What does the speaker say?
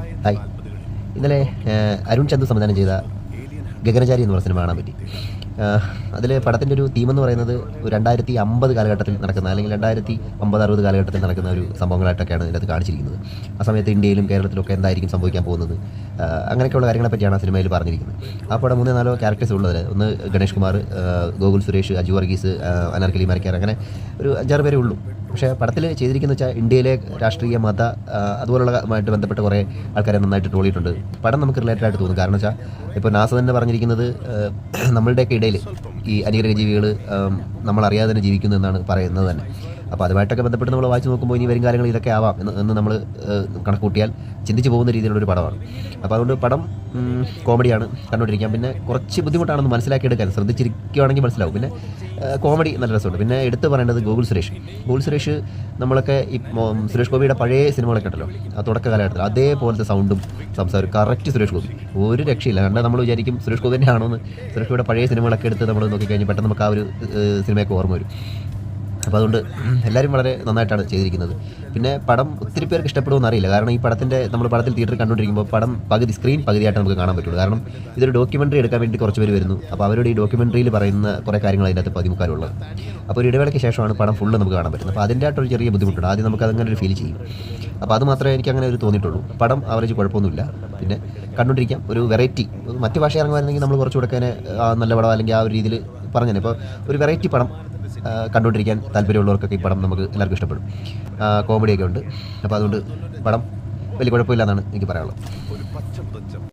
Hi. ഇന്നലെ അരുൺ ചന്തു സംവിധാനം ചെയ്ത ഗഗനചാരി എന്ന് പറഞ്ഞ സിനിമ കാണാൻ പറ്റി. അതിൽ പടത്തിൻ്റെ ഒരു തീമെന്ന് പറയുന്നത് 2050 കാലഘട്ടത്തിൽ നടക്കുന്ന, അല്ലെങ്കിൽ 2050-60 കാലഘട്ടത്തിൽ നടക്കുന്ന ഒരു സംഭവങ്ങളായിട്ടൊക്കെയാണ് ഇതിനകത്ത് കാണിച്ചിരിക്കുന്നത്. ആ സമയത്ത് ഇന്ത്യയിലും കേരളത്തിലൊക്കെ എന്തായിരിക്കും സംഭവിക്കാൻ പോകുന്നത്, അങ്ങനെയൊക്കെയുള്ള കാര്യങ്ങളെ പറ്റിയാണ് ആ സിനിമയിൽ പറഞ്ഞിരിക്കുന്നത്. ആ പടം 3-4 ക്യാരക്ടേഴ്സ് ഉള്ളത്. ഒന്ന് ഗണേഷ് കുമാർ, ഗോകുൽ സുരേഷ്, അജു വർഗീസ്, അനാർക്കലി മരക്കാർ, അങ്ങനെ ഒരു 5-6 പേരേ ഉള്ളൂ. പക്ഷേ പടത്തിൽ ചെയ്തിരിക്കുന്നത് വെച്ചാൽ ഇന്ത്യയിലെ രാഷ്ട്രീയ മത അതുപോലുള്ളതുമായിട്ട് ബന്ധപ്പെട്ട കുറേ ആൾക്കാരെ നന്നായിട്ട് ട്രോളിയിട്ടുണ്ട്. പടം നമുക്ക് റിലേറ്റഡ് ആയിട്ട് തോന്നും. കാരണം വെച്ചാൽ ഇപ്പോൾ നാസ തന്നെ പറഞ്ഞിരിക്കുന്നത് നമ്മളുടെയൊക്കെ ഇടയിൽ ഈ അനിഗ്രഹ ജീവികൾ നമ്മളറിയാതെ തന്നെ ജീവിക്കുന്നു എന്നാണ് പറയുന്നത് തന്നെ. അപ്പോൾ അതുമായിട്ടൊക്കെ ബന്ധപ്പെട്ട് നമ്മൾ വായിച്ച് നോക്കുമ്പോൾ ഇനി വരും കാര്യങ്ങൾ ഇതൊക്കെ ആവാം എന്ന് നമ്മൾ കണക്കൂട്ടിയാൽ ചിന്തിച്ച് പോകുന്ന രീതിയിലുള്ളൊരു പടമാണ്. അപ്പോൾ അതുകൊണ്ട് പടം കോമഡിയാണ്, കണ്ടുകൊണ്ടിരിക്കാം. പിന്നെ കുറച്ച് ബുദ്ധിമുട്ടാണെന്ന് മനസ്സിലാക്കിയെടുക്കാൻ, ശ്രദ്ധിച്ചിരിക്കുകയാണെങ്കിൽ മനസ്സിലാവും. പിന്നെ കോമഡി നല്ല രസമുണ്ട്. പിന്നെ എടുത്ത് പറയേണ്ടത് ഗോകുൽ സുരേഷ് നമ്മളൊക്കെ ഈ സുരേഷ് ഗോപിയുടെ പഴയ സിനിമകളൊക്കെ ഉണ്ടല്ലോ, ആ തുടക്ക കാലഘട്ടത്തിൽ അതേപോലത്തെ സൗണ്ടും സംസാരം കറക്റ്റ് സുരേഷ് ഗോപി, ഒരു രക്ഷയില്ല. കണ്ടാൽ നമ്മൾ വിചാരിക്കും സുരേഷ് ഗോപി തന്നെയാണോ എന്ന്. സുരേഷ് ഗോപിയുടെ പഴയ സിനിമകളൊക്കെ എടുത്ത് നമ്മൾ നോക്കിക്കഴിഞ്ഞാൽ പെട്ടെന്ന് നമുക്ക് ആ ഒരു സിനിമയൊക്കെ ഓർമ്മ വരും. അപ്പോൾ അതുകൊണ്ട് എല്ലാവരും വളരെ നന്നായിട്ടാണ് ചെയ്തിരിക്കുന്നത്. പിന്നെ പടം ഒത്തിരി പേർക്ക് ഇഷ്ടപ്പെടുമെന്ന് അറിയില്ല. കാരണം ഈ നമ്മൾ പടത്തിൽ തിയേറ്ററിൽ കണ്ടുകൊണ്ടിരിക്കുമ്പോൾ പടം സ്ക്രീൻ പകുതിയായിട്ട് നമുക്ക് കാണാൻ പറ്റുള്ളൂ. കാരണം ഇതൊരു ഡോക്യുമെൻ്ററി എടുക്കാൻ വേണ്ടി കുറച്ച് പേര് വരുന്നു. അപ്പോൾ അവരുടെ ഈ ഡോക്യുമെൻ്ററിയിൽ പറയുന്ന കുറേ കാര്യങ്ങൾ അതിനകത്ത് പതിമുക്കാനുള്ളത്. അപ്പോൾ ഒരു ഇടവേളയ്ക്ക് ശേഷമാണ് പടം ഫുള്ള് നമുക്ക് കാണാൻ പറ്റുന്നത്. അപ്പോൾ അതിൻ്റെ ആയിട്ടൊരു ചെറിയ ബുദ്ധിമുട്ടുണ്ട്. ആദ്യം നമുക്ക് അതങ്ങനെ ഒരു ഫീൽ ചെയ്യും. അപ്പോൾ അത് മാത്രമേ എനിക്ക് അങ്ങനെ ഒരു തോന്നിയിട്ടുള്ളൂ. പടം ആവറേജ് കുഴപ്പമൊന്നുമില്ല. പിന്നെ കണ്ടുകൊണ്ടിരിക്കാം. ഒരു വെറൈറ്റി, മറ്റ് ഭാഷ ഇറങ്ങുമായിരുന്നെങ്കിൽ നമ്മൾ കുറച്ചുകൂടെ നല്ല പടം അല്ലെങ്കിൽ ആ ഒരു രീതിയിൽ പറഞ്ഞു. ഇപ്പോൾ ഒരു വെറൈറ്റി പടം കണ്ടുകൊണ്ടിരിക്കാൻ താല്പര്യമുള്ളവർക്കൊക്കെ ഈ പടം നമുക്ക് എല്ലാവർക്കും ഇഷ്ടപ്പെടും. കോമഡിയൊക്കെ ഉണ്ട്. അപ്പോൾ അതുകൊണ്ട് പടം വലിയ കുഴപ്പമില്ല എന്നാണ് എനിക്ക് പറയാനുള്ളത്.